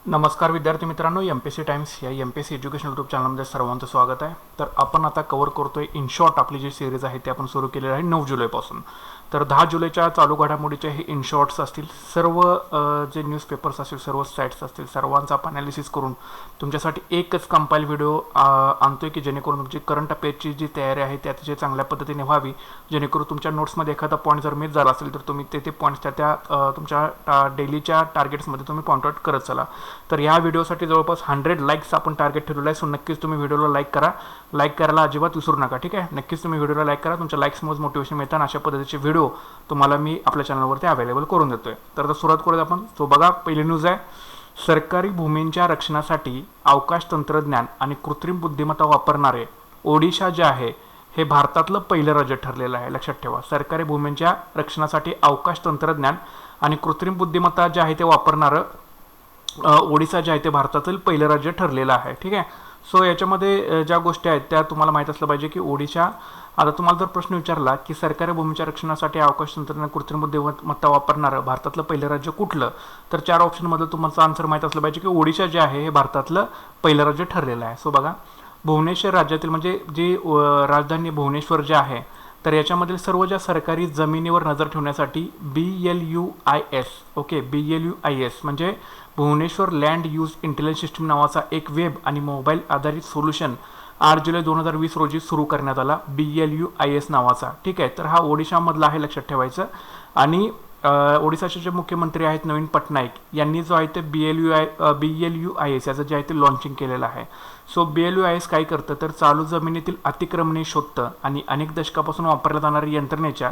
नमस्कार विद्यार्थी मित्रांनो, एमपीसी टाइम्स या एमपीसी एज्युकेशन यूट्यूब चॅनलमध्ये सर्वांचं स्वागत आहे। तर आपण आता कव्हर करतोय इन शॉर्ट आपली जी सिरीज आहे ती आपण सुरू केलेली आहे 9 जुलैपासून। तर 10 जुलैच्या चालू घडामोडीचे हे इन शॉर्ट्स असतील, सर्व जे न्यूजपेपर्स असतील, सर्व साईट्स असतील, सर्वांचा आपण ॲनालिसिस करून तुमच्यासाठी एकच कंपाईल व्हिडिओ आणतोय की जेणेकरून तुमची करंट अफेअर्सची जी तयारी आहे ती अतिशय चांगल्या पद्धतीने व्हावी, जेणेकरून तुमच्या नोट्समध्ये एखादा पॉईंट जर मिस झाला असेल तर तुम्ही ते पॉईंट्स त्या तुमच्या डेलीच्या टार्गेट्समध्ये तुम्ही पॉईंट आउट करत चला। तर या व्हिडिओसाठी जवळपास 100 लाईक्स आपण टार्गेट ठेवलेलं आहे। सो नक्कीच तुम्ही व्हिडिओला लाईक करा, लाईक करायला अजिबात विसरू नका, ठीक आहे। नक्कीच तुम्ही व्हिडिओला लाईक करा, तुमच्या लाईक्समुळे मोटिवेशन मिळतात। अशा पद्धतीचे व्हिडिओ तुम्हाला मी आपल्या चॅनलवरती अवेलेबल करून देतोय। तर आता सुरुवात करूया आपण। तो बघा, पहिली न्यूज आहे, सरकारी भूमींच्या रक्षणासाठी अवकाश तंत्रज्ञान आणि कृत्रिम बुद्धिमत्ता वापरणारे ओडिशा जे आहे हे भारतातलं पहिलं राज्य ठरलेलं आहे। लक्षात ठेवा, सरकारी भूमींच्या रक्षणासाठी अवकाश तंत्रज्ञान आणि कृत्रिम बुद्धिमत्ता जे आहे ते वापरणारं ओडिशा जे आहे ते भारतातील पहिलं राज्य ठरलेलं आहे, ठीक आहे। सो याच्यामध्ये ज्या गोष्टी आहेत त्या तुम्हाला माहीत असलं पाहिजे की ओडिशा, आता तुम्हाला जर प्रश्न विचारला की सरकारी भूमीच्या रक्षणासाठी अवकाश तंत्रज्ञान कृत्रिम बुद्धिमत्ता वापरणारं भारतातलं पहिलं राज्य कुठलं, तर 4 ऑप्शनमध्ये तुम्हाला आन्सर माहीत असलं पाहिजे की ओडिशा जे आहे हे भारतातलं पहिलं राज्य ठरलेलं आहे। सो बघा, भुवनेश्वर राज्यातील म्हणजे जी राजधानी भुवनेश्वर जे आहे तर याच्यामधील सर्व ज्या सरकारी जमिनीवर नजर ठेवण्यासाठी BLUIS, ओके, BLUIS म्हणजे Bhubaneswar land use intelligence system नावाचा एक वेब आणि मोबाईल आधारित सोल्युशन 8 जुलै 2020 रोजी सुरू करण्यात आला, BLUIS नावाचा, ठीक आहे। तर हा ओडिशामधला आहे, लक्षात ठेवायचं। आणि ओडिशाचे जे मुख्यमंत्री आहेत नवीन पटनाईक यांनी जो आहे ते BLUIS याचं जे आहे ते लॉन्चिंग केलेलं आहे। सो BLUIS काय करतं तर चालू जमिनीतील अतिक्रमणे शोधतं आणि अनेक दशकापासून वापरल्या जाणाऱ्या यंत्रणेच्या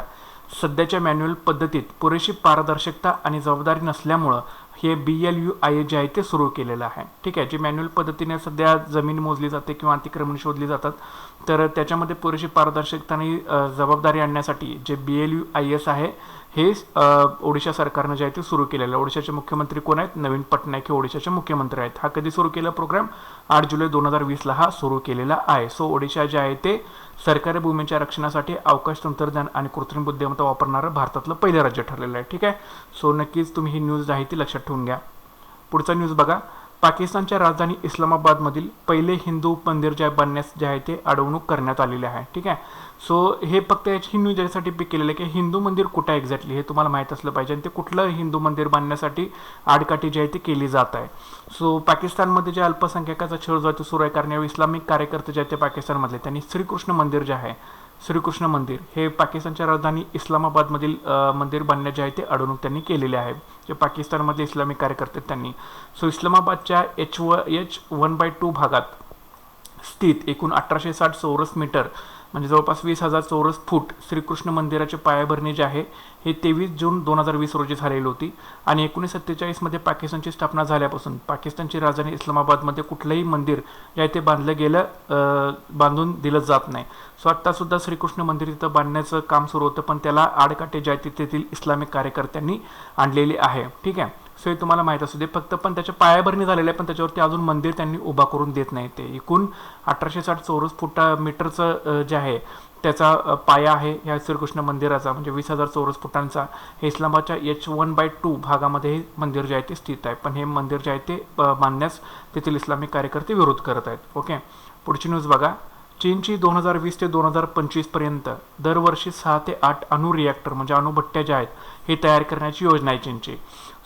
सध्याच्या मॅन्युअल पद्धतीत पुरेशी पारदर्शकता आणि जबाबदारी नसल्यामुळं हे BLUIS जे आहे ते सुरू केलेलं आहे, ठीक आहे। जी मॅन्युअल पद्धतीने सध्या जमीन मोजली जाते किंवा अतिक्रमणे शोधली जातात, तर त्याच्यामध्ये पुरेशी पारदर्शकता आणि जबाबदारी आणण्यासाठी जे BLUIS आहे हे ओडिशा सरकारनं जे आहे ते सुरू केलेलं आहे। ओडिशाचे मुख्यमंत्री कोण आहेत? नवीन पटनाईक हे ओडिशाचे मुख्यमंत्री आहेत। हा कधी सुरू केला प्रोग्राम? 8 जुलै 2020 हा सुरू केलेला आहे। सो ओडिशा जे आहे ते सरकारी भूमीच्या रक्षणासाठी अवकाश तंत्रज्ञान आणि कृत्रिम बुद्धिमत्ता वापरणारं भारतातलं पहिलं राज्य ठरलेलं आहे, ठीक आहे। सो नक्कीच तुम्ही ही न्यूज आहे ती लक्षात ठेवून घ्या। पुढचा न्यूज बघा, पाकिस्तानच्या राजधानी इस्लामाबादमधील पहिले हिंदू मंदिर जे बांधण्यास जे आहे ते अडवणूक करण्यात आलेले आहे, ठीक आहे। सो हे फक्त याची न्यूज यासाठी पिक केलेलं आहे की हिंदू मंदिर कुठं एक्झॅक्टली हे तुम्हाला माहीत असलं पाहिजे आणि ते कुठलं हिंदू मंदिर बांधण्यासाठी आडकाठी जी आहे ती केली जात आहे। सो पाकिस्तानमध्ये जे अल्पसंख्याकाचा छळ जो आहे तो सुरू आहे, कारण इस्लामिक कार्यकर्ते जे आहेत ते पाकिस्तानमधले त्यांनी श्रीकृष्ण मंदिर जे आहे, श्रीकृष्ण मंदिर हे पाकिस्तानच्या राजधानी इस्लामाबादमधील मंदिर बांधण्यात जे आहे ते अडवणूक त्यांनी केलेले आहे, जे पाकिस्तानमधले इस्लामिक कार्यकर्ते त्यांनी। सो इस्लामाबादच्या H1/2 भागात स्थित एकूण 1860 चौरस मीटर म्हणजे जवळपास 20,000 चौरस फूट श्रीकृष्ण मंदिराची पायाभरणी जी आहे हे 23 जून 2020 रोजी झालेली होती। आणि 1947 मध्ये पाकिस्तानची स्थापना झाल्यापासून पाकिस्तानची राजधानी इस्लामाबादमध्ये कुठलंही मंदिर जे आहे ते बांधून दिलं जात नाही। सो आत्तासुद्धा श्रीकृष्ण मंदिर तिथं बांधण्याचं काम सुरू होतं, पण त्याला आडकाठी जे आहे तेथील इस्लामिक कार्यकर्त्यांनी आणलेली आहे, ठीक आहे। सो हे तुम्हाला माहीत असू दे, फक्त पण त्याच्या पायाभरणी झालेलं आहे पण त्याच्यावरती अजून मंदिर त्यांनी उभा करून देत नाही। ते एकूण 1860 चौरस मीटरचं जे आहे त्याचा पाया आहे ह्या श्रीकृष्ण मंदिराचा, म्हणजे 20,000 चौरस फुटांचा। हे इस्लामाबादच्या H1/2 भागामध्ये हे मंदिर जे आहे ते स्थित आहे, पण हे मंदिर जे आहे ते बांधण्यास तेथील इस्लामिक कार्यकर्ते विरोध करत आहेत, ओके। पुढची न्यूज बघा, चीनची 2020 ते 2025 पर्यंत दरवर्षी 6 ते 8 अणु रिॲक्टर म्हणजे अणुभट्ट्या ज्या आहेत हे तयार करण्याची योजना आहे चीनची।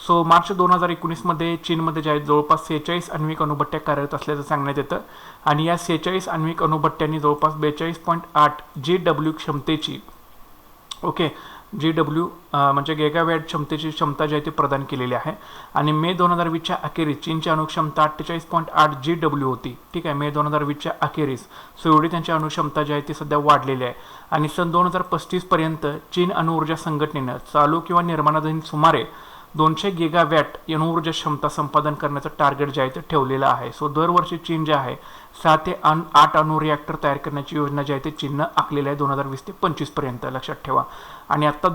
सो मार्च 2019 मध्ये चीनमध्ये जे आहेत जवळपास 46 आण्विक अणुभट्ट्या कार्यरत असल्याचं सांगण्यात येतं आणि या 46 आण्विक अणुभट्ट्यांनी जवळपास 42.8 GW क्षमतेची, ओके, GW म्हणजे गिगावॅट क्षमतेची क्षमता जी आहे ती प्रदान केलेली आहे। आणि मे 2020च्या अखेरीस चीनची अणुक्षमता 48.8 GW होती, ठीक आहे, मे 2020च्या अखेरीस। सो एवढी त्यांची अणुक्षमता जी आहे ती सध्या वाढलेली आहे आणि सन 2035 पर्यंत चीन अणुऊर्जा संघटनेनं चालू किंवा निर्माणाधीन सुमारे 200 गिगावॅट अणुऊर्जा क्षमता संपादन करण्याचं टार्गेट जे आहे ते ठेवलेलं आहे। सो दरवर्षी चीन जे आहे 6 ते 8 अणु रिॲक्टर तयार करण्याची योजना जी आहे ते चीननं आखलेली आहे 2020 ते 25 पर्यंत, लक्षात ठेवा। आणि आत्ता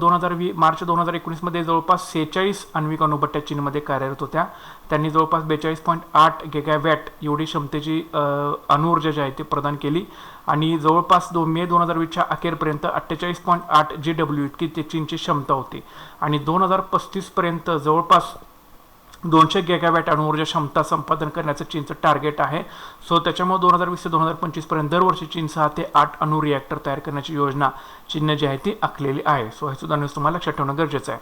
मार्च 2019 मध्ये जवळपास 46 आण्विक अणुभट्ट्या चीनमध्ये कार्यरत होत्या। त्यांनी जवळपास 42.8 गिगावॅट एवढी क्षमतेची अणुऊर्जा जी आहे ती प्रदान केली आणि जवळपास मे 2020च्या अखेरपर्यंत 48.8 GW इतकी ते चीनची क्षमता होती आणि 2035 पर्यंत जवळपास 200 गीगावॅट अणुऊर्जा क्षमता संपादन करण्याचं चीनचं टार्गेट आहे. सो त्याच्यामुळे 2020 ते 2025 पर्यंत दरवर्षी चीन 6 ते 8 अणु रिॲक्टर तयार करण्याची योजना चीनने जी आहे ती आखलेली आहे. सो हे सुद्धा न्यूज तुम्हाला लक्षात ठेवणं गरजेचं आहे.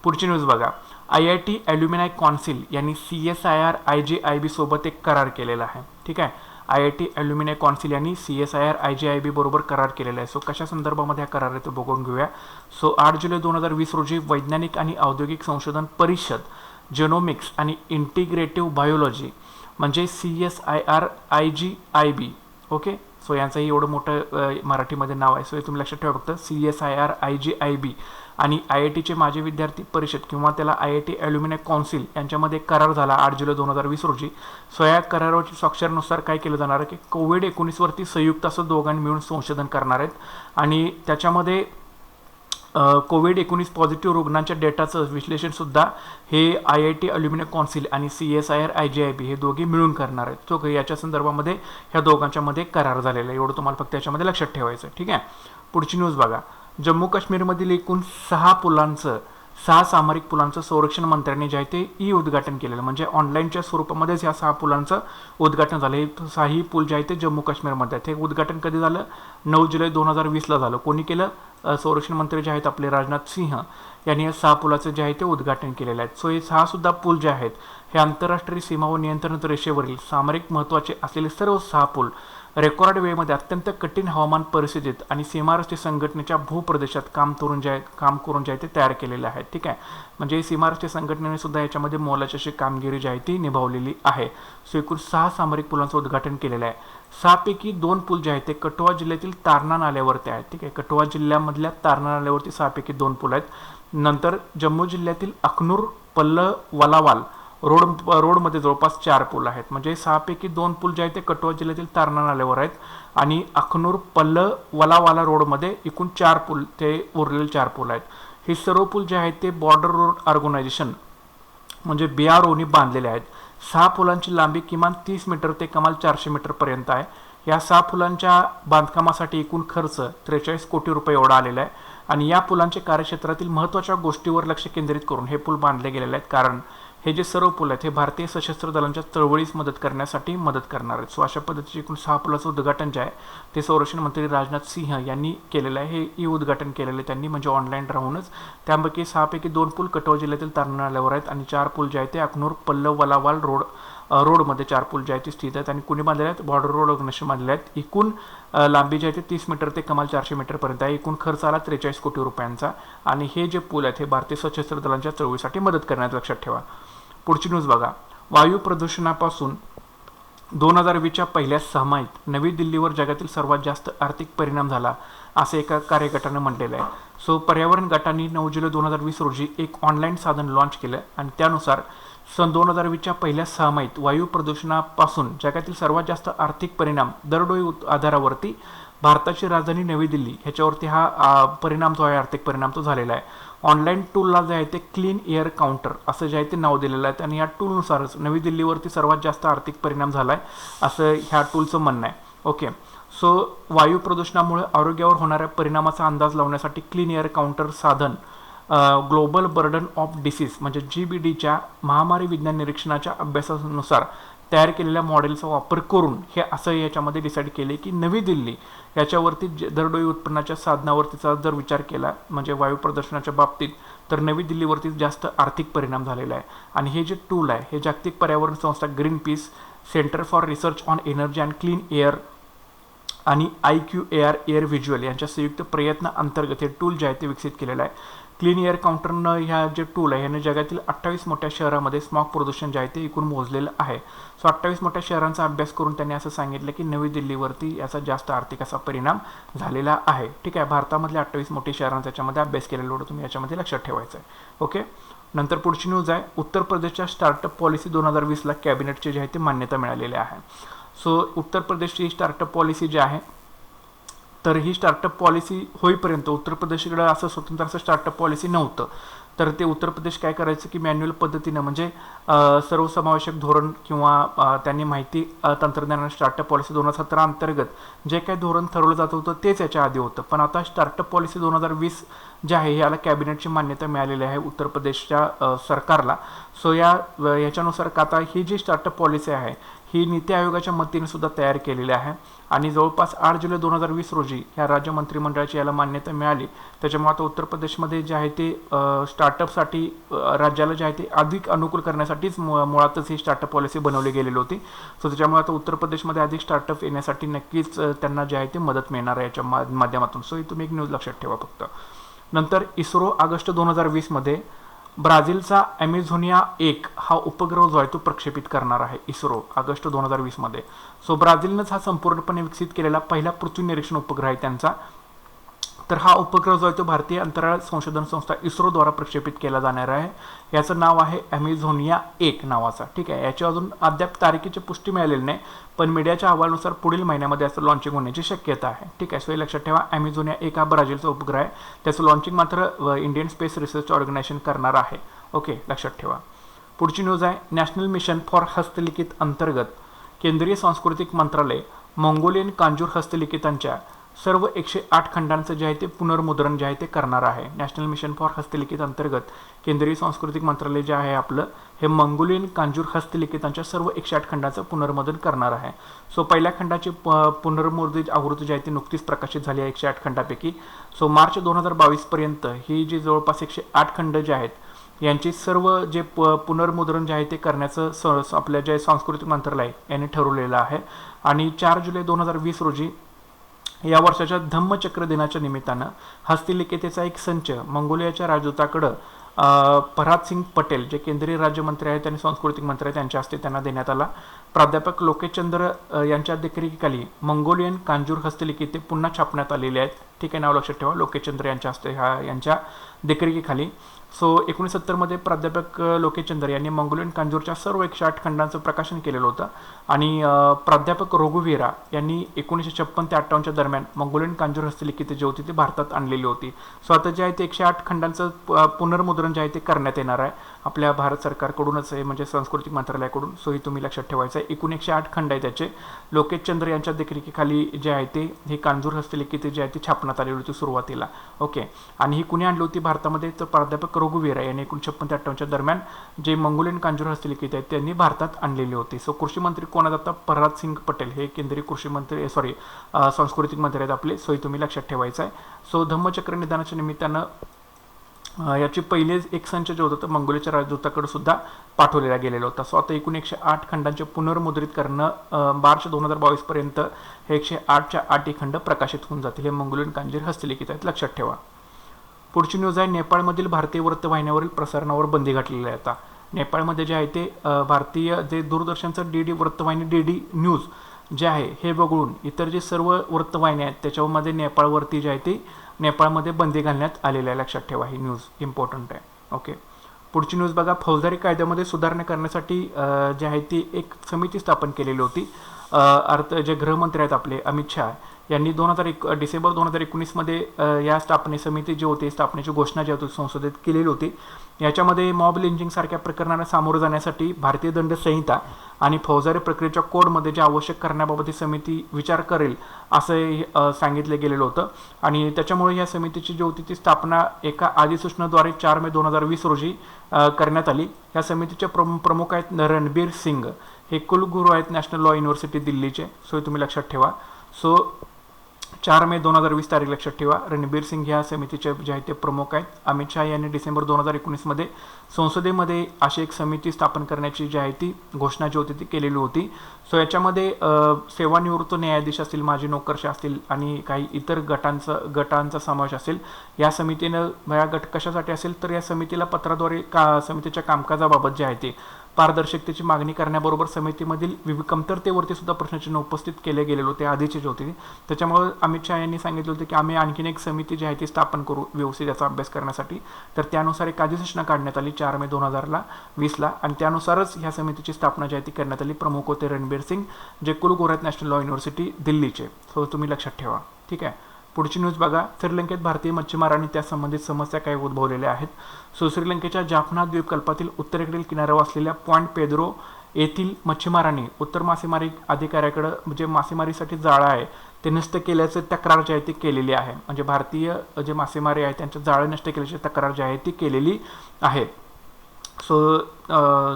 पुढची न्यूज बघा. IIT ॲल्युमिनाय कौन्सिल यांनी CSIR IGIB सोबत एक करार केलेला आहे. ठीक आहे. IIT ॲल्युमिनाय कौन्सिल यांनी CSIR IGIB बरोबर करार केलेला आहे. सो कशा संदर्भामध्ये हा करार आहे ते बघून घेऊया. सो 8 जुलै 2020 रोजी वैज्ञानिक आणि औद्योगिक संशोधन परिषद, जेनोमिक्स आणि इंटिग्रेटिव्ह बायोलॉजी म्हणजे CSIR IGIB. ओके. सो यांचंही एवढं मोठं मराठीमध्ये नाव आहे. सो हे तुम्ही लक्षात ठेवा फक्त CSIR IGIB आणि IITचे माजी विद्यार्थी परिषद किंवा त्याला IIT ॲल्युमिनाय कौन्सिल यांच्यामध्ये करार झाला 8 जुलै 2020 रोजी. सो या करारावरच्या स्वाक्षरीनुसार काय केलं जाणार आहे की COVID-19 वरती संयुक्त असं दोघांनी मिळून संशोधन करणार आहेत आणि त्याच्यामध्ये COVID-19 पॉझिटिव्ह रुग्णांच्या डेटाचं विश्लेषणसुद्धा हे IIT ॲल्युमिनाय कौन्सिल आणि CSIR IGIB हे दोघे मिळून करणार आहेत. सो याच्या संदर्भामध्ये ह्या दोघांच्यामध्ये करार झालेला आहे. एवढं तुम्हाला फक्त याच्यामध्ये लक्षात ठेवायचं. ठीक आहे. पुढची न्यूज बघा. जम्मू काश्मीरमधील एकूण 6 सामरिक पुलांचं संरक्षण मंत्र्यांनी जे आहे ते उद्घाटन केलेलं, म्हणजे ऑनलाईनच्या स्वरूपामध्येच या 6 पुलांचं उद्घाटन झालं. हे 6ही पूल जे आहे ते जम्मू काश्मीरमध्ये आहेत. हे उद्घाटन कधी झालं? 9 जुलै 2020ला झालं. कोणी केलं? संरक्षण मंत्री जे आहेत आपले राजनाथ सिंह यांनी या 6 पुलाचं जे आहे ते उद्घाटन केलेलं आहे. सो हे 6 सुद्धा पूल जे आहेत हे आंतरराष्ट्रीय सीमा व नियंत्रण रेषेवरील सामरिक महत्त्वाचे असलेले सर्व 6 पूल रेकॉर्ड वेळेमध्ये अत्यंत कठीण हवामान परिस्थितीत आणि सीमारस्ते संघटनेच्या भूप्रदेशात काम करून जे आहे ते तयार केलेले आहेत. ठीक आहे. म्हणजे सीमारस्ते संघटनेने सुद्धा याच्यामध्ये मोलाची अशी कामगिरी जी आहे ती निभावलेली आहे. सो एकूण 6 सामरिक पुलांचं उद्घाटन केलेलं आहे. 6 पैकी 2 पूल जे आहेत ते कठुआ जिल्ह्यातील तारणा नाल्यावरती आहेत. ठीक आहे. कठुआ जिल्ह्यामधल्या तारणा नाल्यावरती 6 पैकी 2 पूल आहेत. नंतर जम्मू जिल्ह्यातील अखनूर पल्लवलावाल रोडमध्ये जवळपास 4 पूल आहेत. म्हणजे 6 पैकी 2 पूल जे आहेत ते कठुआ जिल्ह्यातील तारणा नाल्यावर आहेत आणि अखनूर पल्लवलावाला रोडमध्ये एकूण 4 पूल, ते उरलेले 4 पूल आहेत. हे सर्व पूल जे आहेत ते बॉर्डर रोड ऑर्गनायझेशन म्हणजे BROनी बांधलेले आहेत. 6 पुलांची लांबी किमान 30 मीटर ते कमाल 400 मीटरपर्यंत आहे. या 6 पुलांच्या बांधकामासाठी एकूण खर्च 43 कोटी रुपये एवढा आलेला आहे आणि या पुलांच्या कार्यक्षेत्रातील महत्त्वाच्या गोष्टीवर लक्ष केंद्रित करून हे पूल बांधले गेलेले आहेत. कारण हे जे सर्व पूल आहेत हे भारतीय सशस्त्र दलांच्या चळवळीस मदत करण्यासाठी मदत करणार आहेत. सो अशा पद्धतीचे एकूण 6 पुलाचं उद्घाटन जे आहे ते संरक्षण मंत्री राजनाथ सिंह यांनी केलेलं आहे. हे उद्घाटन केलेलं आहे त्यांनी, म्हणजे ऑनलाईन राहूनच. त्यापैकी 6 पैकी 2 पूल कठुआ जिल्ह्यातील तारणा नाल्यावर आहेत आणि 4 पूल जे आहेत ते अखनूर पल्लवलावाल रोडमध्ये 4 पूल जे आहेत ते स्थित आहेत आणि कुणी बांधलेले आहेत? बॉर्डर रोड ऑर्गनायझेशन बांधलेले आहेत. एकूण लांबी जी आहे ते 30 मीटर ते कमाल 400 मीटरपर्यंत आहे. एकूण खर्च आला 43 कोटी रुपयांचा आणि हे जे पूल आहेत हे भारतीय सशस्त्र दलांच्या चळवळीसाठी मदत करण्यात, लक्षात ठेवा. पुढची न्यूज बघा. वायू प्रदूषणापासून 2020च्या पहिल्या सहामाहीत नवी दिल्लीवर जगातील सर्वात जास्त आर्थिक परिणाम झाला असं एका कार्यगटाने म्हटलेलं आहे. सो पर्यावरण गटाने 9 जुलै 2020 रोजी एक ऑनलाईन साधन लॉन्च केलं आणि त्यानुसार सन 2020च्या पहिल्या सहामाहीत वायू प्रदूषणापासून जगातील सर्वात जास्त आर्थिक परिणाम दरडोई आधारावरती भारताची राजधानी नवी दिल्ली ह्याच्यावरती हा परिणाम जो आहे, आर्थिक परिणाम तो झालेला आहे. ऑनलाईन टूलला जे आहे ते क्लीन एअर काउंटर असं जे आहे ते नाव दिलेलं आहे आणि या टूलनुसारच नवी दिल्लीवरती सर्वात जास्त आर्थिक परिणाम झाला आहे असं ह्या टूलचं म्हणणं आहे. ओके. सो वायू प्रदूषणामुळे आरोग्यावर होणाऱ्या परिणामाचा अंदाज लावण्यासाठी क्लीन एअर काउंटर साधन ग्लोबल बर्डन ऑफ डिसीज म्हणजे GBDच्या महामारी विज्ञान निरीक्षणाच्या अभ्यासानुसार तयार केलेल्या मॉडेलचा वापर करून हे असं याच्यामध्ये डिसाईड केले की नवी दिल्ली याच्यावरती दरडोई उत्पन्नाच्या साधनावरतीचा जर विचार केला म्हणजे वायू प्रदूषणाच्या बाबतीत तर नवी दिल्लीवरती जास्त आर्थिक परिणाम झालेला आहे. आणि हे जे टूल आहे हे जागतिक पर्यावरण संस्था green peas, centre for research on energy and clean air आणि IQAR एअर व्हिज्युअल यांच्या संयुक्त प्रयत्न अंतर्गत हे टूल जे आहे ते विकसित केलेलं आहे. क्लीन एअर काउंटरनं ह्या जे टूल आहे ह्याने जगातील 28 मोठ्या शहरामध्ये स्मॉग प्रदूषण जे आहे ते एकूण मोजलेलं आहे. सो 28 मोठ्या शहरांचा अभ्यास करून त्यांनी असं सांगितलं की नवी दिल्लीवरती याचा जास्त आर्थिक असा परिणाम झालेला आहे. ठीक आहे. भारतामधल्या 28 मोठी शहरांचा याच्यामध्ये अभ्यास केलेला होता, तुम्ही याच्यामध्ये लक्षात ठेवायचं आहे. ओके. नंतर पुढची न्यूज आहे. उत्तर प्रदेशच्या स्टार्टअप पॉलिसी 2020ला कॅबिनेटची जी आहे ती मान्यता मिळालेली आहे. सो उत्तर प्रदेशची स्टार्टअप पॉलिसी जी आहे तर ही स्टार्टअप पॉलिसी होईपर्यंत उत्तर प्रदेशकडे असं स्वतंत्र असं स्टार्टअप पॉलिसी नव्हतं. तर ते उत्तर प्रदेश काय करायचं की मॅन्युअल पद्धतीनं म्हणजे सर्वसमावेशक धोरण किंवा त्यांनी माहिती तंत्रज्ञान स्टार्टअप पॉलिसी 2017 अंतर्गत जे काही धोरण ठरवलं जात होतं तेच याच्या आधी होतं. पण आता स्टार्टअप पॉलिसी 2020 जे आहे याला कॅबिनेटची मान्यता मिळालेली आहे उत्तर प्रदेशच्या सरकारला. सो याच्यानुसार आता ही जी स्टार्टअप पॉलिसी आहे ही नीती आयोगाच्या मदतीने सुद्धा तयार केलेली आहे आणि जवळपास 8 जुलै 2020 रोजी या राज्य मंत्रिमंडळाची याला मान्यता मिळाली. त्याच्यामुळे आता उत्तर प्रदेशमध्ये जे आहे ते स्टार्टअपसाठी राज्याला जे आहे ते अधिक अनुकूल करण्यासाठीच मुळातच ही स्टार्टअप पॉलिसी बनवली गेलेली होती. सो त्याच्यामुळे आता उत्तर प्रदेशमध्ये अधिक स्टार्टअप येण्यासाठी नक्कीच त्यांना जे आहे ते मदत मिळणार आहे याच्या माध्यमातून. सो ही तुम्ही एक न्यूज लक्षात ठेवा फक्त. नंतर इस्रो ऑगस्ट 2020 मध्ये ब्राझीलचा ॲमेझोनिया 1 हा उपग्रह जो आहे तो प्रक्षेपित करणार आहे इस्रो ऑगस्ट 2020 मध्ये. सो ब्राझीलनंच हा संपूर्णपणे विकसित केलेला पहिला पृथ्वी निरीक्षण उपग्रह आहे त्यांचा. तर हा उपग्रह जो आहे तो भारतीय अंतराळ संशोधन संस्था इस्रोद्वारा प्रक्षेपित केला जाणार आहे. याचं नाव आहे ॲमेझोनिया 1 नावाचा. ठीक आहे, याची अजून अद्याप तारखेची पुष्टी मिळालेली नाही, पण मीडियाच्या अहवालानुसार पुढील महिन्यामध्ये असं लॉन्चिंग होण्याची शक्यता आहे. ठीक आहे, सो हे लक्षात ठेवा. ॲमेझोनिया 1 हा ब्राझीलचा उपग्रह आहे. त्याचं लॉन्चिंग मात्र इंडियन स्पेस रिसर्च ऑर्गनायझेशन करणार आहे. ओके, लक्षात ठेवा. पुढची न्यूज आहे नॅशनल मिशन फॉर हस्तलिखित अंतर्गत केंद्रीय सांस्कृतिक मंत्रालय मंगोलियन कांजूर हस्तलिखितांच्या सर्व 108 खंडांचं जे आहे ते पुनर्मुद्रण जे आहे ते करणार आहे. नॅशनल मिशन फॉर हस्तलिखित अंतर्गत केंद्रीय सांस्कृतिक मंत्रालय जे आहे आपलं हे मंगोलियन कांजूर हस्तलिखितांच्या सर्व 108 खंडाचं पुनर्मुद्रण करणार आहे. सो पहिल्या खंडाची पुनर्मुद्रित आवृत्ती जी आहे ती नुकतीच प्रकाशित झाली आहे 108 खंडापैकी. सो मार्च 2022 पर्यंत ही जी जवळपास 108 खंड जे आहेत यांची सर्व जे पुनर्मुद्रण जे आहे ते करण्याचं आपल्या जे सांस्कृतिक मंत्रालय यांनी ठरवलेलं आहे. आणि 4 जुलै 2020 रोजी या वर्षाच्या धम्मचक्र दिनाच्या निमित्तानं हस्तलिखितेचा एक संच मंगोलियाच्या राजदूताकडं प्रल्हाद सिंग पटेल जे केंद्रीय राज्यमंत्री आहेत आणि सांस्कृतिक मंत्री आहेत त्यांच्या हस्ते त्यांना देण्यात आला. प्राध्यापक लोकेशचंद्र यांच्या देखरेखीखाली मंगोलियन कांजूर हस्तलिखिते पुन्हा छापण्यात आलेले आहेत. ठीक आहे, नाव लक्षात ठेवा. लोकेशचंद्र यांच्या हस्ते यांच्या देखरेखीखाली. सो 1970 मध्ये प्राध्यापक लोकेशचंद्र यांनी मंगोलियन कांजूरच्या सर्व 108 खंडांचं प्रकाशन केलेलं होतं आणि प्राध्यापक रघुवीरा यांनी 1956 ते 58 दरम्यान मंगोलियन कांजूर हस्तलिखिते जे होती ते भारतात आणलेली होती. सो आता जे आहे ते 108 खंडांचं पुनर्मुद्रण जे आहे ते करण्यात येणार आहे आपल्या भारत सरकारकडूनच आहे, म्हणजे सांस्कृतिक मंत्रालयाकडून. सो ही तुम्ही लक्षात ठेवायचं आहे. एकूण 108 खंड आहे त्याचे. लोकेशचंद्र यांच्या देखरेखीखाली जे आहे ते हे कांजूर हस्तलिखिते जे आहे ते छापण्यात आलेली होती सुरुवातीला. ओके, आणि ही कुणी आणली होती भारतामध्ये तर प्राध्यापक रघुवीरा यांनी 1956 ते 58 दरम्यान जे मंगोलियन कांजूर हस्तलिखिते आहेत त्यांनी भारतात आणलेली होती. सो कृषी मंत्री कोण आहेत आता? प्रल्हाद सिंग पटेल हे केंद्रीय कृषी मंत्री सांस्कृतिक मंत्री आहेत आपले. सो ही तुम्ही लक्षात ठेवायचं आहे. सो धम्मचक्र निदानाच्या निमित्तानं याची पहिलेच एक संच जो होता तो मंगोलियाच्या राजदूताकडे सुद्धा पाठवलेला गेलेला होता. सो आता एकूण 108 खंडांचे पुनर्मुद्रित करणं मार्च 2022 पर्यंत हे 108च्या 8 खंड प्रकाशित होऊन जातील. हे मंगोलियन कांजूर हस्तलिखित आहेत, लक्षात ठेवा. पुढची न्यूज आहे नेपाळमधील भारतीय वृत्तवाहिन्यावरील प्रसारणावर बंदी घातलेली आहे. आता नेपाळमध्ये जे आहे ते भारतीय जे दूरदर्शनचं DD वृत्तवाहिनी DD न्यूज जे आहे हे वगळून इतर जे सर्व वृत्तवाहिन्या आहेत त्याच्यामध्ये नेपाळवरती जे आहे ते नेपाळमध्ये बंदी घालण्यात आलेली आहे. लक्षात ठेवा, ही न्यूज इम्पॉर्टंट आहे. ओके, पुढची न्यूज बघा. फौजदारी कायद्यामध्ये सुधारणा करण्यासाठी जे आहे ती एक समिती स्थापन केलेली होती. जे गृहमंत्री आहेत आपले अमित शहा यांनी डिसेंबर 2019 मध्ये या समिती जी होती स्थापनेची घोषणा जी होती संसदेत केलेली होती. याच्यामध्ये मॉब लिंचिंग सारख्या प्रकरणांना सामोरं जाण्यासाठी भारतीय दंड संहिता आणि फौजदारी प्रक्रियेच्या कोडमध्ये जे आवश्यक करण्याबाबत ही समिती विचार करेल असं सांगितलं गेलेलं होतं. आणि त्याच्यामुळे या समितीची जी होती ती स्थापना एका अधिसूचनेद्वारे 4 मे 2020 रोजी करण्यात आली. या समितीचे प्रमुख आहेत रणबीर सिंग, हे कुलगुरू आहेत नॅशनल लॉ युनिव्हर्सिटी दिल्लीचे. सो तुम्ही लक्षात ठेवा. सो 4 मे 2020 तारीख लक्षात ठेवा. रणबीर सिंग ह्या समितीचे जे आहे ते प्रमुख आहेत. अमित शहा यांनी डिसेंबर 2019 मध्ये संसदेमध्ये अशी एक समिती स्थापन करण्याची जी आहे ती घोषणा जी होती ती केलेली होती. सो याच्यामध्ये सेवानिवृत्त न्यायाधीश असतील, माजी नोकरशाह असतील आणि काही इतर गटांचा समावेश असेल. या समितीनं या गट कशासाठी असेल तर या समितीला पत्राद्वारे समितीच्या कामकाजाबाबत जे आहे ते पारदर्शकतेची मागणी करण्याबरोबर समितीमधील कमतरतेवरती सुद्धा प्रश्नचिन्ह उपस्थित केले गेलेले होते आधीचे जे होते. त्याच्यामुळे अमित शहा यांनी सांगितलं होतं की आम्ही आणखीन एक समिती जी आहे ती स्थापन करू व्यवस्थित याचा अभ्यास करण्यासाठी. तर त्यानुसार एक अधिसूचना काढण्यात आली 4 मे 2020 आणि त्यानुसारच ह्या समितीची स्थापना जी आहे ती करण्यात आली. प्रमुख होते रणबीर सिंग जे कुलगुरू आहेत नॅशनल लॉ युनिव्हर्सिटी दिल्लीचे. सो तुम्ही लक्षात ठेवा. ठीक आहे, पुढची न्यूज बघा. श्रीलंकेत भारतीय मच्छीमार आणि त्या संबंधित समस्या काय उद्भवलेल्या आहेत. सो श्रीलंकेच्या जाफना द्वीपकल्पातील उत्तरेकडील किनाऱ्यावर असलेल्या पॉइंट पेद्रो येथील मच्छीमारांनी उत्तर मासेमारी अधिकाऱ्याकडे जे मासेमारीसाठी जाळं आहे ते नष्ट केल्याचे तक्रार जी आहे ती केलेली आहे. म्हणजे भारतीय जे मासेमारी आहे त्यांच्या जाळं नष्ट केल्याची तक्रार जी आहे ती केलेली आहे. सो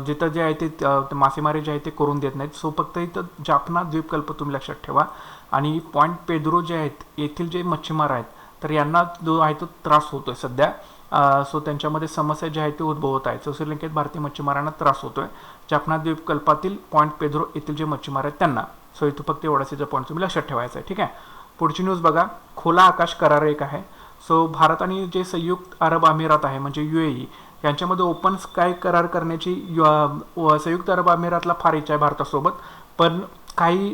जिथं जे आहे ते मासेमारी जे आहे ते करून देत नाहीत. सो फक्त इथं जाफना द्वीपकल्प तुम्ही लक्षात ठेवा. आणि पॉईंट पेद्रो जे आहेत येथील जे मच्छीमार आहेत तर यांना जो आहे तो त्रास होतोय सध्या. सो त्यांच्यामध्ये समस्या ज्या आहेत ते उद्भवत आहेत. सो श्रीलंकेत भारतीय मच्छीमारांना त्रास होतोय जाफना द्वीपकल्पातील पॉईंट पेद्रो येथील जे मच्छीमार आहेत त्यांना. सो इथं फक्त एवढाच पॉईंट तुम्ही लक्षात ठेवायचा आहे. ठीक आहे. पुढची न्यूज बघा. खुला आकाश करार एक आहे. सो भारत आणि जे संयुक्त अरब अमिरात आहे म्हणजे UAE यांच्यामध्ये ओपन स्काय करार करण्याची संयुक्त अरब अमिरातला फार इच्छा आहे भारतासोबत. पण काही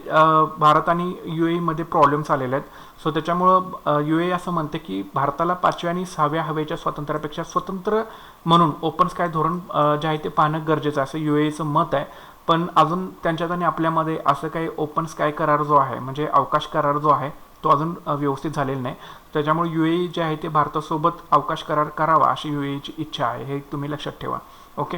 भारत आणि UAE मध्ये प्रॉब्लेम्स आलेले आहेत. सो त्याच्यामुळं UAE असं म्हणते की भारताला 5व्या आणि 6व्या हवेच्या स्वातंत्र्यापेक्षा स्वतंत्र म्हणून ओपन स्काय धोरण जे आहे ते पाहणं गरजेचं आहे असं UAEचं मत आहे. पण अजून त्यांच्यात आणि आपल्यामध्ये असं काही ओपन स्काय करार जो आहे म्हणजे अवकाश करार जो आहे तो अजून व्यवस्थित झालेला नाही. त्याच्यामुळे UAE जे आहे ते भारतासोबत अवकाश करार करावा अशी UAEची इच्छा आहे. हे तुम्ही लक्षात ठेवा. ओके.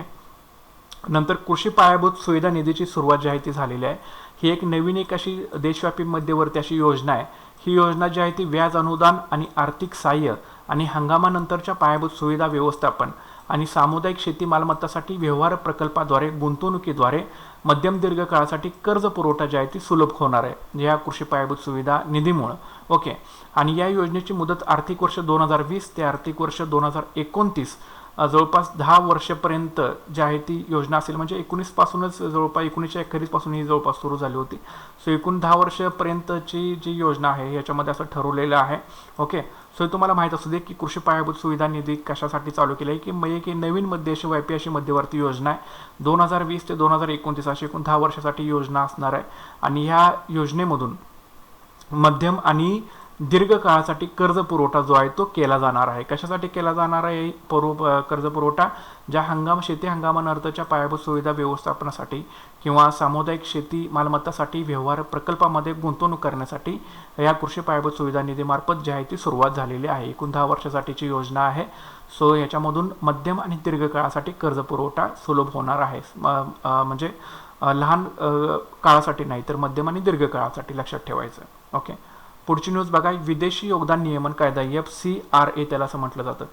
नंतर कृषी पायाभूत सुविधा निधीची सुरुवात जी आहे ती झालेली आहे. ही एक नवीन एक अशी देशव्यापी मध्यवर्ती अशी योजना आहे. ही योजना जी आहे ती व्याज अनुदान आणि आर्थिक सहाय्य आणि हंगामानंतरच्या पायाभूत सुविधा व्यवस्थापन आणि सामुदायिक शेती मालमत्तासाठी व्यवहार प्रकल्पाद्वारे गुंतवणुकीद्वारे मध्यम दीर्घ काळासाठी कर्ज पुरवठा जी आहे ती सुलभ होणार आहे या कृषी पायाभूत सुविधा निधीमुळे. ओके. आणि या योजनेची मुदत आर्थिक वर्ष 2020 ते आर्थिक वर्ष 2029 जवळपास 10 वर्षापर्यंत जी आहे ती योजना असेल. म्हणजे 19 पासूनच जवळपास 1941 पासून ही जवळपास सुरू झाली होती. सो एकूण 10 वर्षापर्यंतची जी योजना आहे याच्यामध्ये असं ठरवलेलं आहे. ओके. सो तुम्हाला माहीत असू दे की कृषी पायाभूत सुविधा निधी कशासाठी चालू केलं आहे की एक नवीन देशव्यापी अशी मध्यवर्ती योजना आहे. 2020 ते 2029 अशी एकूण 10 वर्षासाठी योजना असणार आहे. आणि ह्या योजनेमधून मध्यम आणि दीर्घ काळासाठी कर्ज पुरवठा जो आहे तो केला जाणार आहे. कशासाठी केला जाणार आहे कर्ज पुरवठा? ज्या शेती हंगामानंतरच्या पायाभूत सुविधा व्यवस्थापनासाठी किंवा सामुदायिक शेती मालमत्तासाठी व्यवहार प्रकल्पामध्ये गुंतवणूक करण्यासाठी या कृषी पायाभूत सुविधा निधीमार्फत जी आहे ती सुरुवात झालेली आहे. एकूण 10 वर्षासाठीची योजना आहे. सो याच्यामधून मध्यम आणि दीर्घ काळासाठी कर्ज पुरवठा सुलभ होणार आहे. म्हणजे लहान काळासाठी नाही तर मध्यम आणि दीर्घ काळासाठी लक्षात ठेवायचं. ओके. पुढची न्यूज बघा. विदेशी योगदान नियमन कायदा FCRA त्याला असं म्हटलं जातं.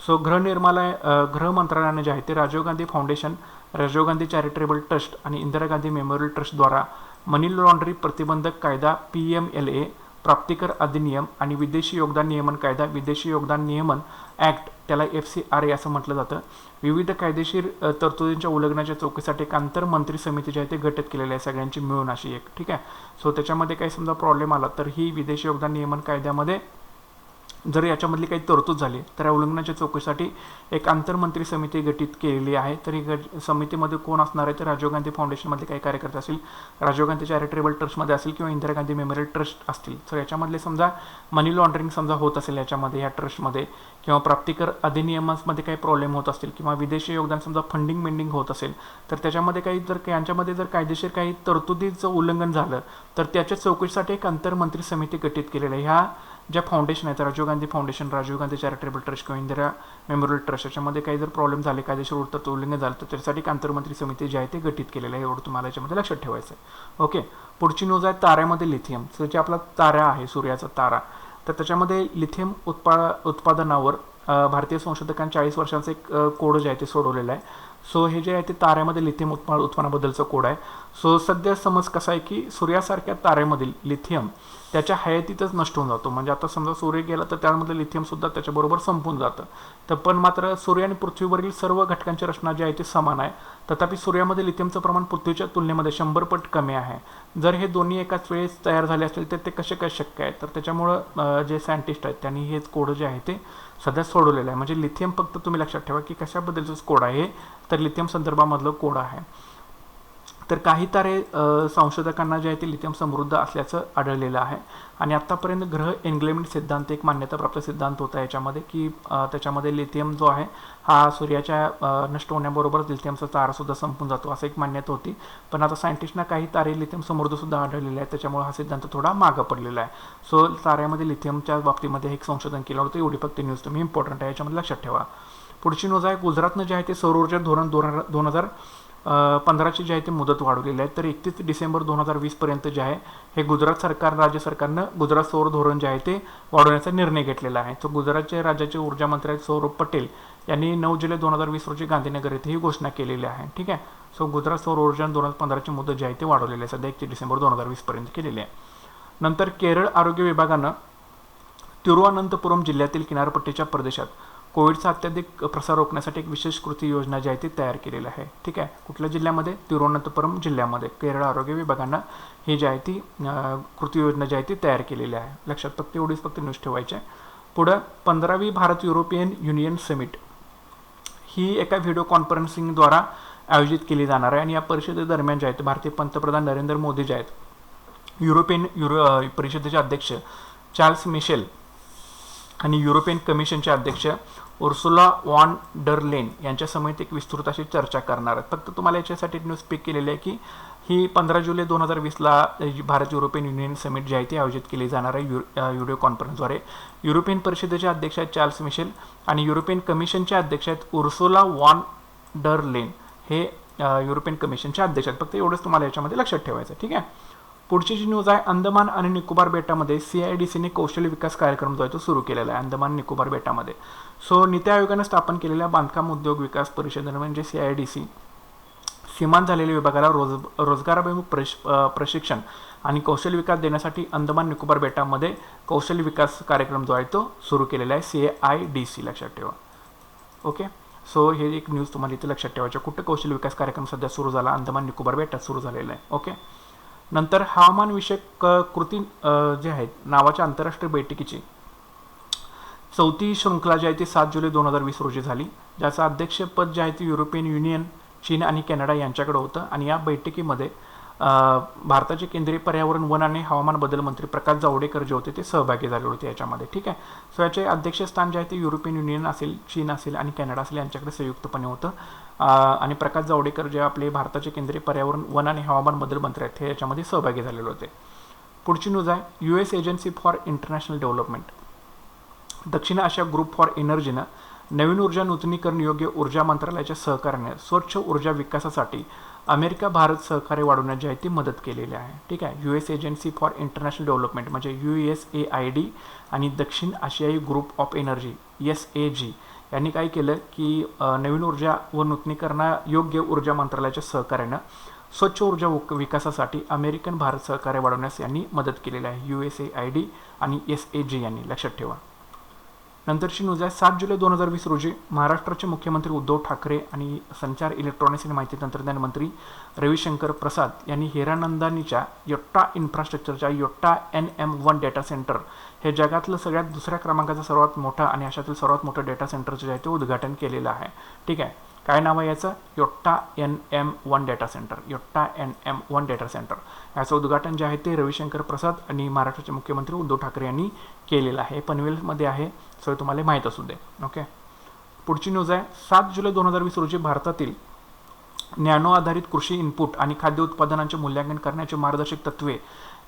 सो गृह मंत्रालयाने जे आहे ते Rajiv Gandhi foundation, Rajiv Gandhi charitable trust आणि इंदिरा गांधी मेमोरियल ट्रस्टद्वारा मनी लॉन्ड्री प्रतिबंधक कायदा PMLA, प्राप्तिकर अधिनियम आणि विदेशी योगदान नियमन कायदा विदेशी योगदान नियमन ॲक्ट त्याला FCRA असं म्हटलं जातं. विविध कायदेशीर तरतुदींच्या उल्लंघनाच्या चौकशीसाठी एक आंतरमंत्री समिती जी आहे ते गठीत केलेली आहे सगळ्यांची मिळून अशी एक. ठीक आहे. सो त्याच्यामध्ये काही समजा प्रॉब्लेम आला तर ही विदेशी योगदान नियमन कायद्यामध्ये जर याच्यामधली काही तरतूद झाली तर या उल्लंघनाच्या चौकशीसाठी एक आंतरमंत्री समिती गठीत केलेली आहे. तर ही समितीमध्ये कोण असणार आहे तर राजीव गांधी फाउंडेशनमधले काही कार्यकर्ते असतील, राजीव गांधी चॅरिटेबल ट्रस्टमध्ये असेल किंवा इंदिरा गांधी मेमोरियल ट्रस्ट असतील. तर याच्यामधले समजा मनी लॉन्ड्रिंग समजा होत असेल याच्यामध्ये या ट्रस्टमध्ये किंवा प्राप्तिकर अधिनियमांमध्ये काही प्रॉब्लेम होत असतील किंवा विदेशी योगदान समजा फंडिंग होत असेल तर त्याच्यामध्ये काही जर यांच्यामध्ये जर कायदेशीर काही तरतुदीचं उल्लंघन झालं तर त्याच्या चौकशीसाठी एक आंतरमंत्री समिती गठीत केलेली आहे. ह्या ज्या फाउंडेशन आहेत Rajiv Gandhi foundation, Rajiv Gandhi charitable trust किंवा इंदिरा मेमोरियल ट्रस्ट याच्यामध्ये काही जर प्रॉब्लेम झाले कायदेशीर उल्लंघन झालं तर त्यासाठी एक आंतरमंत्री समिती जी आहे ते गठीत केलेलं आहे. एवढं तुम्हाला याच्यामध्ये लक्षात ठेवायचं आहे. ओके. पुढची न्यूज आहे ताऱ्यामध्ये लिथियम. सो जे आपला तारा आहे सूर्याचा तारा तर त्याच्यामध्ये लिथियम उत्पादनावर भारतीय संशोधकांनी 40 वर्षांचं एक कोड जे आहे ते सोडवलेलं आहे. सो हे जे आहे ते ताऱ्यामध्ये लिथियम उत्पन्नाबद्दलचं कोड आहे. सो सध्या समज कसा आहे की सूर्यासारख्या ताऱ्यामधील लिथियम त्याच्या हयातीतच नष्ट होऊन जातो. म्हणजे आता समजा सूर्य गेला तर त्यामधलं लिथियमसुद्धा त्याच्याबरोबर संपून जातं. तर पण मात्र सूर्य आणि पृथ्वीवरील सर्व घटकांची रचना जी आहे ती समान आहे. तथापि सूर्यामध्ये लिथियमचं प्रमाण पृथ्वीच्या तुलनेमध्ये 100 पट कमी आहे. जर हे दोन्ही एकाच वेळेस तयार झाले असतील तर ते कसे काय शक्य आहे? तर त्याच्यामुळं जे सायंटिस्ट आहेत त्यांनी हेच कोड जे आहे ते सध्या सोडवलेलं आहे. म्हणजे लिथियम फक्त तुम्ही लक्षात ठेवा की कशाबद्दलचंच कोड आहे तर लिथियम संदर्भामधलं कोड आहे. तर काही तारे संशोधकांना जे आहे ते लिथियम समृद्ध असल्याचं आढळलेलं आहे. आणि आत्तापर्यंत ग्रह एन्गेजमेंट सिद्धांत एक मान्यताप्राप्त सिद्धांत होता याच्यामध्ये की त्याच्यामध्ये लिथियम जो आहे हा सूर्याच्या नष्ट होण्याबरोबरच लिथियमचा तारासुद्धा संपून जातो असं एक मान्यता होती. पण आता सायंटिस्टना काही तारे लिथियम समृद्धसुद्धा आढळलेले आहेत त्याच्यामुळे हा सिद्धांत थोडा मागं पडलेला आहे. सो ताऱ्यामध्ये लिथियमच्या बाबतीमध्ये एक संशोधन केलं होतं. एवढी फक्त न्यूज तुम्ही इम्पॉर्टंट आहे याच्यामध्ये लक्षात ठेवा. पुढची न्यूज आहे गुजरातनं जे आहे ते सौर ऊर्जा धोरण 15ची जी आहे ती मुदत वाढवलेली आहे. तर 31 डिसेंबर 2020 पर्यंत जे आहे हे गुजरात सरकार राज्य सरकारनं गुजरात सौर धोरण जे आहे ते वाढवण्याचा निर्णय घेतलेला आहे. तो गुजरातचे राज्याचे ऊर्जा मंत्री सौरभ पटेल यांनी 9 जुलै 2020 रोजी गांधीनगर येथे ही घोषणा केलेली आहे. ठीक आहे. सो गुजरात सौर ऊर्जा 2015ची मुदत जी आहे ती वाढवलेली आहे, सध्या 31 डिसेंबर 2020 पर्यंत केलेली आहे. नंतर केरळ आरोग्य विभागानं तिरुवनंतपुरम जिल्ह्यातील किनारपट्टीच्या प्रदेशात कोविडचा अत्याधिक प्रसार रोखण्यासाठी एक विशेष कृती योजना जी आहे ती तयार केलेली आहे. ठीक आहे. कुठल्या जिल्ह्यामध्ये? तिरुवनंतपुरम जिल्ह्यामध्ये केरळ आरोग्य विभागानं ही जी आहे ती कृती योजना जी आहे ती तयार केलेली आहे. लक्षात फक्त एवढीच न्यूज ठेवायची आहे. पुढं 15वी भारत युरोपियन युनियन समिट ही एका व्हिडिओ कॉन्फरन्सिंगद्वारा आयोजित केली जाणार आहे. आणि या परिषदेदरम्यान जे आहेत भारतीय पंतप्रधान नरेंद्र मोदी जे आहेत युरोपियन परिषदेचे अध्यक्ष चार्ल्स मिशेल आणि युरोपियन कमिशनचे अध्यक्ष उर्सुला वॉन डर लेन यांच्या समेत एक विस्तृत अशी चर्चा करणार आहेत. फक्त तुम्हाला याच्यासाठी न्यूज स्पीक केलेली आहे की ही 15 जुलै 2020ला भारत युरोपियन युनियन समिट जी आहे ती आयोजित केली जाणार आहे व्हिडिओ कॉन्फरन्सद्वारे. युरोपियन परिषदेचे अध्यक्ष आहेत चार्ल्स मिशेल आणि युरोपियन कमिशनचे अध्यक्ष आहेत उर्सुला वॉन डर लेन हे युरोपियन कमिशनचे अध्यक्ष आहेत. फक्त एवढंच तुम्हाला याच्यामध्ये लक्षात ठेवायचं. ठीक आहे. पुढची जी न्यूज आहे, अंदमान आणि निकोबार बेटामध्ये CIDCने कौशल्य विकास कार्यक्रम जो आहे तो सुरू केलेला आहे अंदमान निकोबार बेटामध्ये. सो नीती आयोगानं स्थापन केलेल्या बांधकाम उद्योग विकास परिषदेनं म्हणजे CIDC सीमांत झालेल्या विभागाला रोजगाराभिमुख प्रशिक्षण आणि कौशल्य विकास देण्यासाठी अंदमान निकोबार बेटामध्ये कौशल्य विकास कार्यक्रम जो आहे तो सुरू केलेला आहे CIDC. लक्षात ठेवा. ओके. सो हे एक न्यूज तुम्हाला इथे लक्षात ठेवायची. कुठं कौशल्य विकास कार्यक्रम सध्या सुरू झाला? अंदमान निकोबार बेटात सुरू झालेला आहे. ओके. नंतर हवामानविषयक कृती जे आहेत नावाच्या आंतरराष्ट्रीय बैठकीची 4थी शृंखला जी आहे ती 7 जुलै 2020 रोजी झाली, ज्याचं अध्यक्षपद जे आहे ते युरोपियन युनियन, चीन आणि कॅनडा यांच्याकडे होतं. आणि या बैठकीमध्ये भारताचे केंद्रीय पर्यावरण, वन आणि हवामान बदल मंत्री प्रकाश जावडेकर जे होते ते सहभागी झाले होते याच्यामध्ये. ठीक आहे. सो याचे अध्यक्षस्थान जे आहे ते युरोपियन युनियन असेल, चीन असेल आणि कॅनडा असेल यांच्याकडे संयुक्तपणे होतं. आणि प्रकाश जावडेकर जे आपले भारताचे केंद्रीय पर्यावरण, वन आणि हवामान बदल मंत्री आहेत हे याच्यामध्ये सहभागी झालेले होते. पुढची न्यूज आहे, US agency for international development दक्षिण आशिया ग्रुप फॉर एनर्जीनं नवीन ऊर्जा नूतनीकरण योग्य ऊर्जा मंत्रालयाच्या सहकार्याने स्वच्छ ऊर्जा विकासासाठी अमेरिका भारत सहकार्य वाढवण्यात जी आहे ती मदत केलेली आहे. ठीक आहे. US agency for international development म्हणजे USAID आणि दक्षिण आशियाई ग्रुप ऑफ एनर्जी SAG यांनी काय केलं की नवीन ऊर्जा व नूतनीकरणायोग्य ऊर्जा मंत्रालयाच्या सहकार्यानं स्वच्छ ऊर्जा विकासासाठी अमेरिकन भारत सहकार्य वाढवण्यास यांनी मदत केलेली आहे. USAID आणि SAG यांनी. लक्षात ठेवा. नंतरची न्यूज आहे, 7 जुलै 2020 रोजी महाराष्ट्राचे मुख्यमंत्री उद्धव ठाकरे आणि संचार, इलेक्ट्रॉनिक्स आणि माहिती तंत्रज्ञान मंत्री रविशंकर प्रसाद यांनी हिरानंदानीच्या योट्टा इन्फ्रास्ट्रक्चरच्या योट्टा NM1 डेटा सेंटर हे जगातलं सगळ्यात दुसऱ्या क्रमांकाचं सर्वात मोठं आणि अशातील सर्वात मोठं डेटा सेंटरचं जे आहे ते उद्घाटन केलेलं आहे. ठीक आहे. काय नाव आहे याचं? Yotta NM1 data centre. Yotta NM1 data centre याचं उद्घाटन जे आहे ते रविशंकर प्रसाद आणि महाराष्ट्राचे मुख्यमंत्री उद्धव ठाकरे यांनी केलेलं आहे. पनवेलमध्ये आहे. सो तुम्हाला माहीत असू दे. ओके. पुढची न्यूज आहे, 7 जुलै 2020 रोजी भारतातील नॅनो आधारित कृषी इनपुट आणि खाद्य उत्पादनांचे मूल्यांकन करण्याचे मार्गदर्शक तत्त्वे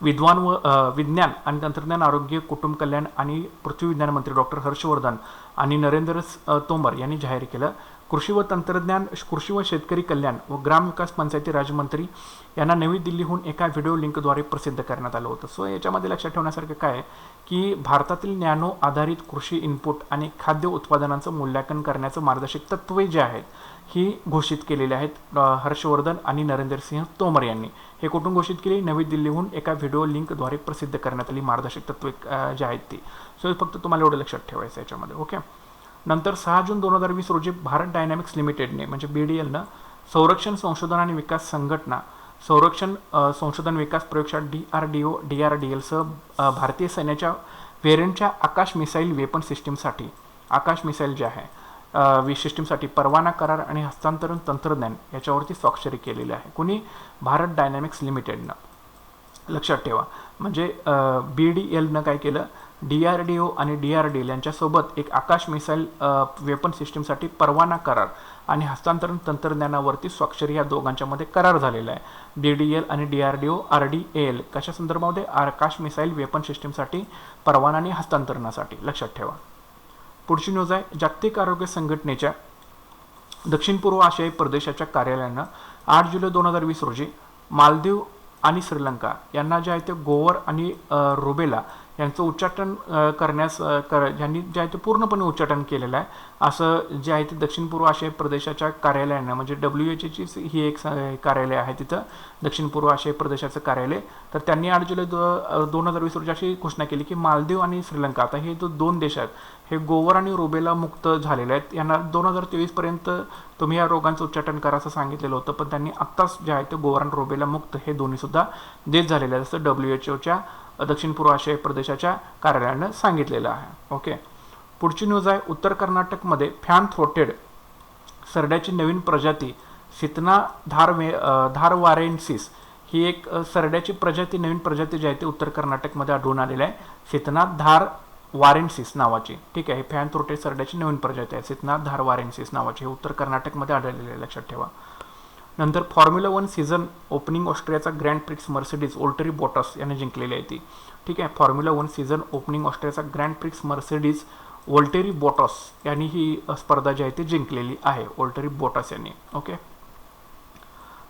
विज्ञान आणि तंत्रज्ञान, आरोग्य, कुटुंब कल्याण आणि पृथ्वी विज्ञान मंत्री डॉक्टर हर्षवर्धन आणि नरेंद्र तोमर यांनी जाहीर केलं. कृषी व तंत्रज्ञान, कृषी व शेतकरी कल्याण व ग्रामविकास पंचायती राज्यमंत्री यांना नवी दिल्लीहून एका व्हिडिओ लिंकद्वारे प्रसिद्ध करण्यात आलं होतं. सो याच्यामध्ये लक्षात ठेवण्यासारखं काय आहे की भारतातील नॅनो आधारित कृषी इनपुट आणि खाद्य उत्पादनांचं मूल्यांकन करण्याचं मार्गदर्शक तत्त्वे जे आहेत ही घोषित केलेले आहेत हर्षवर्धन आणि नरेंद्रसिंह तोमर यांनी. हे कुठून घोषित केली? नवी दिल्लीहून एका व्हिडिओ लिंकद्वारे प्रसिद्ध करण्यात आली मार्गदर्शक तत्त्वे जे आहेत ती. सो फक्त तुम्हाला एवढं लक्षात ठेवायचं याच्यामध्ये. ओके. नंतर 6 जून 2020 रोजी भारत डायनॅमिक्स लिमिटेडने म्हणजे BDLनं संरक्षण संशोधन आणि विकास संघटना, संरक्षण संशोधन विकास प्रयोगशाळा DRDO, DRDL सह भारतीय सैन्याच्या वेरियंटच्या आकाश मिसाईल वेपन सिस्टीमसाठी, आकाश मिसाईल जे आहे सिस्टीमसाठी परवाना करार आणि हस्तांतरण तंत्रज्ञान याच्यावरती स्वाक्षरी केलेली आहे. कोणी? भारत डायनॅमिक्स लिमिटेडनं. लक्षात ठेवा. म्हणजे BDLनं काय केलं? DRDO आणि DRDL यांच्यासोबत एक आकाश मिसाईल वेपन सिस्टीमसाठी परवाना करार आणि हस्तांतरण तंत्रज्ञानावरती स्वाक्षरी या दोघांच्यामध्ये करार झालेला आहे. BDL आणि DRDO RDAL कशा संदर्भामध्ये? आकाश मिसाईल वेपन सिस्टीमसाठी परवाना आणि हस्तांतरणासाठी. लक्षात ठेवा. पुढची न्यूज आहे, जागतिक आरोग्य संघटनेच्या दक्षिण पूर्व आशियाई प्रदेशाच्या कार्यालयानं 8 जुलै 2020 रोजी मालदीव आणि श्रीलंका यांना जे आहे ते गोवर आणि रुबेला यांचं उच्चाटन करण्यास ज्यांनी जे आहे ते पूर्णपणे उच्चाटन केलेलं आहे असं जे आहे ते दक्षिण पूर्व आशिया प्रदेशाच्या कार्यालयानं, म्हणजे WHO ची ही एक कार्यालय आहे तिथं, दक्षिण पूर्व आशिया प्रदेशाचं कार्यालय. तर त्यांनी 8 जुलै 2020 रोजी अशी घोषणा केली की मालदीव आणि श्रीलंका, आता हे जो 2 देश आहेत हे गोवर आणि रुबेला मुक्त झालेले आहेत. यांना 2023 पर्यंत तुम्ही या रोगांचं उच्चाटन करा असं सांगितलेलं होतं, पण त्यांनी आत्ताच जे आहे ते गोवर आणि रुबेला मुक्त हे दोन्ही सुद्धा देश झालेले आहेत असं WHO दक्षिण पूर्व आशिया प्रदेशाच्या कार्यालयानं सांगितलेलं आहे. ओके, पुढची न्यूज आहे उत्तर कर्नाटकमध्ये फॅन थ्रोटेड सरड्याची नवीन प्रजाती सितना धारवारेन्सिस ही एक सरड्याची प्रजाती, नवीन प्रजाती जी आहे ती उत्तर कर्नाटकमध्ये आढळून आलेली आहे, सितना धारवारेन्सिस नावाची. ठीक आहे, फॅन थ्रोटेड सरड्याची नवीन प्रजाती आहे सितना धारवारेन्सिस नावाची, हे उत्तर कर्नाटकमध्ये आढळलेले आहे, लक्षात ठेवा. नंतर फॉर्म्युला 1 सीझन ओपनिंग ऑस्ट्रियाचा grand prix Mercedes Valtteri Bottas याने जिंकलेली आहे ती. ठीक आहे, फॉर्म्युला 1 सीझन ओपनिंग ऑस्ट्रियाचा grand prix Mercedes Valtteri Bottas यांनी ही स्पर्धा जी आहे ती जिंकलेली आहे, ओल्टेरी बॉटस यांनी. ओके,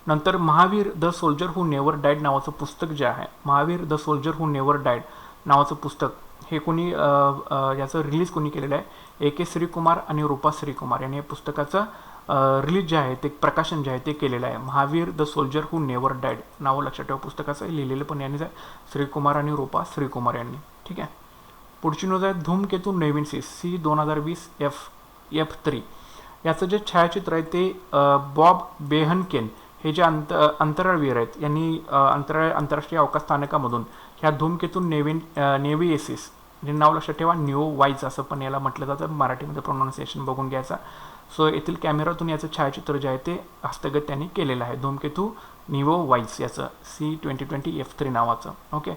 नंतर Mahavir the soldier who never died नावाचं पुस्तक जे आहे, Mahavir the soldier who never died नावाचं पुस्तक हे कोणी याचं रिलीज कोणी केलेलं आहे, AK श्रीकुमार आणि रूपा श्रीकुमार यांनी हे पुस्तकाचं रिलीज जे आहे ते प्रकाशन जे आहे ते केलेलं आहे. Mahavir the soldier who never died नाव लक्षात ठेवा पुस्तकाचं, लिहिलेलं पण यांनीच आहे, श्रीकुमार आणि रूपा श्रीकुमार यांनी. ठीक आहे, पुढची न्यूज आहे धूमकेतू नेव्हिन्सिस C 2020 F3 याचं जे छायाचित्र आहे ते बॉब बेहनकेन हे जे अंतराळवीर आहेत यांनी आंतरराष्ट्रीय अवकाश स्थानकामधून ह्या धूमकेतू नेव्हिएसिस हे नाव लक्षात ठेवा, न्यू वाईज असं पण याला म्हटलं जातं, मराठीमध्ये प्रोनाऊन्सिएशन बघून घ्यायचा. सो येथील कॅमेरातून याचं छायाचित्र जे आहे ते हस्तगत त्यांनी केलेलं आहे, धूमकेतू निवो वाईज याचं C 2020 F3 नावाचं. ओके,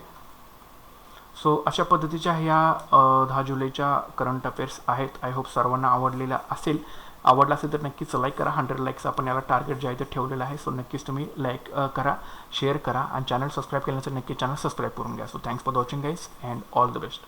सो अशा पद्धतीच्या ह्या 10 जुलैच्या करंट अफेअर्स आहेत. आय होप सर्वांना आवडलेला असेल. आवडला असेल तर नक्कीच लाईक करा. 100 लाईक्स आपण याला टार्गेट जे आहे ते ठेवलेलं आहे. सो नक्कीच तुम्ही लाईक करा, शेअर करा आणि चॅनल सबस्क्राईब केल्यानंतर नक्की चॅनल सबस्क्राईब करून घ्या. So thanks for watching guys and all the best.